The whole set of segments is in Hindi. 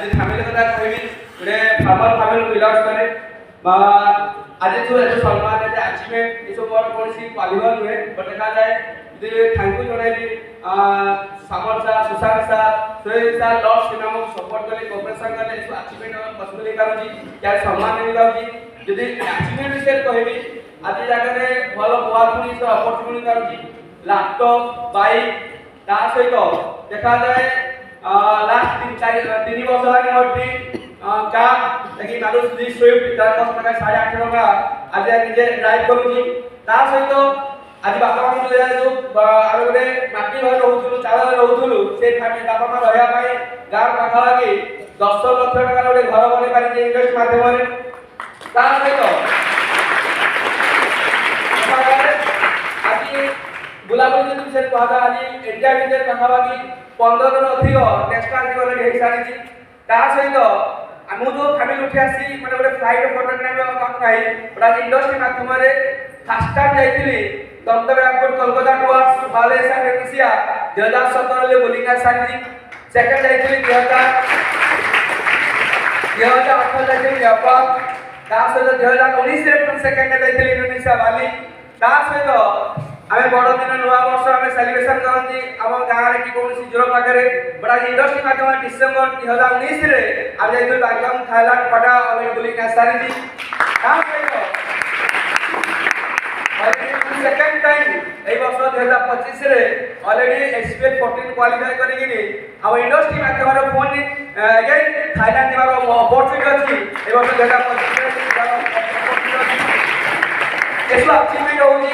যদি ফ্যামিলি কথা কইবি গোটে ফার্মার ফ্যামিলি বিলংস করে বা আজি তো এত সম্মান এত অ্যাচিভমেন্ট এসব বড় কোনসি ক্বালিফাই নুহে বট দেখা যায় যদি থ্যাঙ্ক ইউ জনাইবি Samar sir Sushanta sir Sohel sir লর্ডস নামক সপোর্ট কলে কোঅপারেশন কলে এসব অ্যাচিভমেন্ট পসিবল পারুছি যার সম্মান মিলি পারুছি যদি অ্যাচিভমেন্ট বিଷୟରେ କହିବି ଆଜି ଜାଗାରେ ଭଲ ପଢ଼ାପଢ଼ି ଅପରଚୁନିଟି ପାଉଛି ଲ୍ୟାପଟପ୍ ବାଇକ୍ ତା ସହିତ ଦେଖାଯାଏ ଲାଷ୍ଟ 3 ବର୍ଷ ହେଲାଣି ମୋଟି କାର୍ ଯାକି ମାରୁତି ସୁଇଫ୍ଟ ତାର ଟଙ୍କା 8.5 ଟଙ୍କା ଆଜି ନିଜେ ଡ୍ରାଇଭ୍ କରୁଛି ତା ସହିତ ଆଜି ବାପା ମାଙ୍କୁ ଯୋଉ ଆମେ ଗୋଟେ ମାଟି ଘରେ ରହୁଥିଲୁ ଚାଳ ଘରେ ରହୁଥିଲୁ ସେ ବାପା ମା ରହିବା ପାଇଁ ଗାଁ ପାଖାପାଖି 10 ଲକ୍ଷ ଟଙ୍କା ଗୋଟେ ଘର ବନେଇ ପାରିଛି ଇନଭେଷ୍ଟ ମାଧ୍ୟମରେ ତା ସହିତ ଆଜି ବୁଲାବୁଲି ଯଦି ବିଷୟରେ କୁହାଯାଏ ଆଜି ଇଣ୍ଡିଆ ଭିତରେ ପାଖାପାଖି 15 ରୁ ଅଧିକ ନ୍ୟାସନାଲ ଲେଭେଲରେ ହେଇସାରିଛି ତା ସହିତ ମୁଁ ଯୋଉ ଫ୍ୟାମିଲି ଉଠି ଆସିଛି ମାନେ ଗୋଟେ ଫ୍ଲାଇଟ୍ ଫଟୋ ନେବା କାମ ନାହିଁ ଗୋଟେ ଆଜି ଇଣ୍ଡଷ୍ଟ୍ରି ମାଧ୍ୟମରେ ଫାର୍ଷ୍ଟ ଟାଇମ୍ ଯାଇଥିଲି Dum Dum airport Kolkata ଟୁଆର୍ସ Malaysia Indonesia 2017 ରେ ବୋଲିଂ ଆସିସାରିଛି ସେକେଣ୍ଡ ଯାଇଥିଲି 2018 ଯାଇଥିଲି ଜାପାନ ତା ସହିତ 2019 ରେ ପୁଣି ସେକେଣ୍ଡ ଯାଇଥିଲି ଇଣ୍ଡୋନେସିଆ ବାଲି ତା ସହିତ ଆମେ ବଡ଼ ଦିନ ନୂଆ ବର୍ଷ ଆମେ ସେଲିବ୍ରେସନ କରନ୍ତି ଆମ ଗାଁରେ କି କୌଣସି ଜୋର ପାଖରେ ବଡ଼ ଇଣ୍ଡଷ୍ଟ୍ରି ମାଧ୍ୟମରେ ଡିସେମ୍ବର 2019 ରେ ଆମେ ଯାଇଥିଲୁ ବ୍ୟାଙ୍ଗକକ୍ ଥାଇଲାଣ୍ଡ ପଟା ଅଲରେଡି ବୁଲିଂ ଆସିସାରିଛି ତା ସହିତ सेकंड टाइम এই বছর 2025 রে অলরেডি এক্সপেল 14 কোয়ালিফাই করিকিনি আম ইন্ডস্ট্রি মাধ্যমে ফোন अगेन থাইল্যান্ড যাবার অপরচুনিটি আছে এই বছর 2025 রে এসব অ্যাচিভমেন্ট হউজি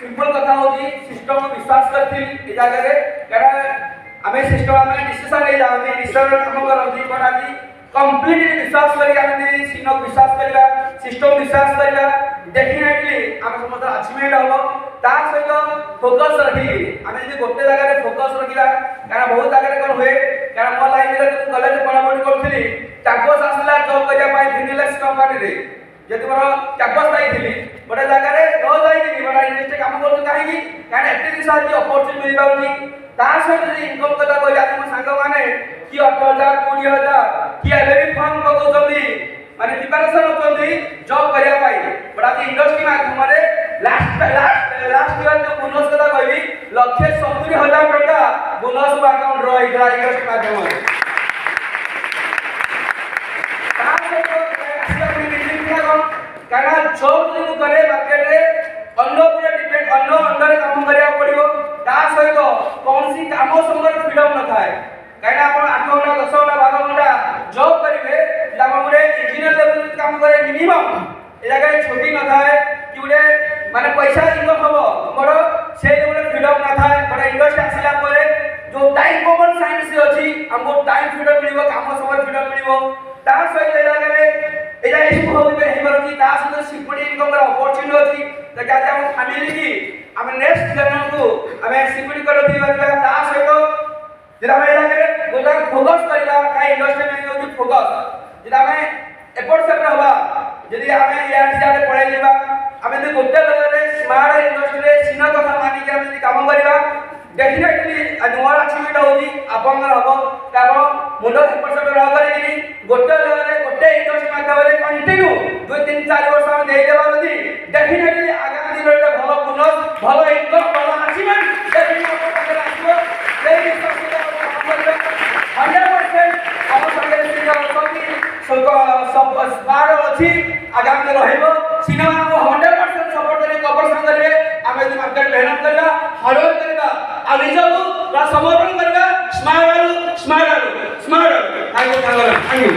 সিম্পল কথা হউজি সিস্টেম বিশ্বাস করথিলি এই জায়গায় কারণ আমি সিস্টেম আমি ডিসিশন নেই যাওনি ডিসিশন কাম করନ୍ତି বট আজি কমপ্লিটলি বিশ্বাস করি আমি সিনো বিশ্বাস করিবা সিস্টেম বিশ্বাস করিবা डेफिनेटली हम समस्त अचीवमेंट हो ता सहित फोकस रखी हम यदि गोटे जगह रे फोकस रखिला कारण बहुत जगह रे कोन हुए कारण मो लाइन रे कॉलेज पढ़ापढ़ी करथली कैंपस आसला जॉब करिया पाई फिनिलेक्स कंपनी रे जति मोर कैंपस पाइथिली गोटे जगह रे न जाईनी बड़ा इंडस्ट्री काम करथि काहे की कारण एते दिन साथी अपॉर्चुनिटी मिल पाउनी ता सहित यदि इनकम कथा कहया हम संग माने कि 18000 20000 कि एले भी फॉर्म पकाउछथि माने प्रिपरेशन होतोंदी जॉब करिया पाई बट आज इंडस्ट्री माध्यमरे लास्ट ईयर जो बोनस कथा कहबी 1,70,000 टका बोनस अकाउंट रही इंडस्ट्री माध्यमरे कारण जॉब जो करे मार्केट रे अन्य पर डिपेंड अन्य अंडर काम करिया पड़िबो ता सहित कोनसी काम संगे फ्रीडम न थाए कारण आपण 8 घंटा 10 घंटा 12 घंटा जॉब करिवे जब हमरे इंजीनियर लेवल काम करे मिनिमम ए जगह छोटी न थाए कि उडे माने पैसा इनकम हबो बड़ से लेवल फ्रीडम न थाए बड़ इंडस्ट्री आसिला परे जो टाइम कॉमन साइंस अछि हमको टाइम फ्रीडम मिलिबो काम समय फ्रीडम मिलिबो ता सहित ए जगह रे ए जगह इशू होबे हे बरकी ता सहित सिक्योरिटी इनकम रा अपॉर्चुनिटी अछि त गाते हम फैमिली की हम नेक्स्ट जनरेशन को हमें सिक्योरिटी करथि बरला ता सहित जेला हम ए जगह रे गोटा फोकस करिला काई इंडस्ट्री में जो फोकस जेला हमें एफर्ट से रहबा यदि हमें यार सियारे पढ़ाई लेबा हमें तो गोटे लेवल रे स्मार्ट इंडस्ट्री रे सीना कथा मानि के हम काम करबा डेफिनेटली अनुवार अचीवमेंट होजी आपनर हबो कारण मुंड एफर्ट से रह करी गोटे लेवल रे गोटे इंडस्ट्री माध्यम रे कंटिन्यू 2-3-4 वर्ष हम देई देबा जदी डेफिनेटली आगामी दिन रे भलो बोनस भलो इनकम भलो अचीवमेंट डेफिनेटली आसीबो सेही विश्वास के काम करबा 100% हम संगे सिनियर सब स्मार्ट अछि आगामी दिन रहइबो सिनेमा को 100% सपोर्ट करे कॉर्पोरेशन करे आमे जे मार्केट मेहनत करबा हार्ड वर्क करबा आ निजको समर्पण करबा स्मार्ट थैंक यू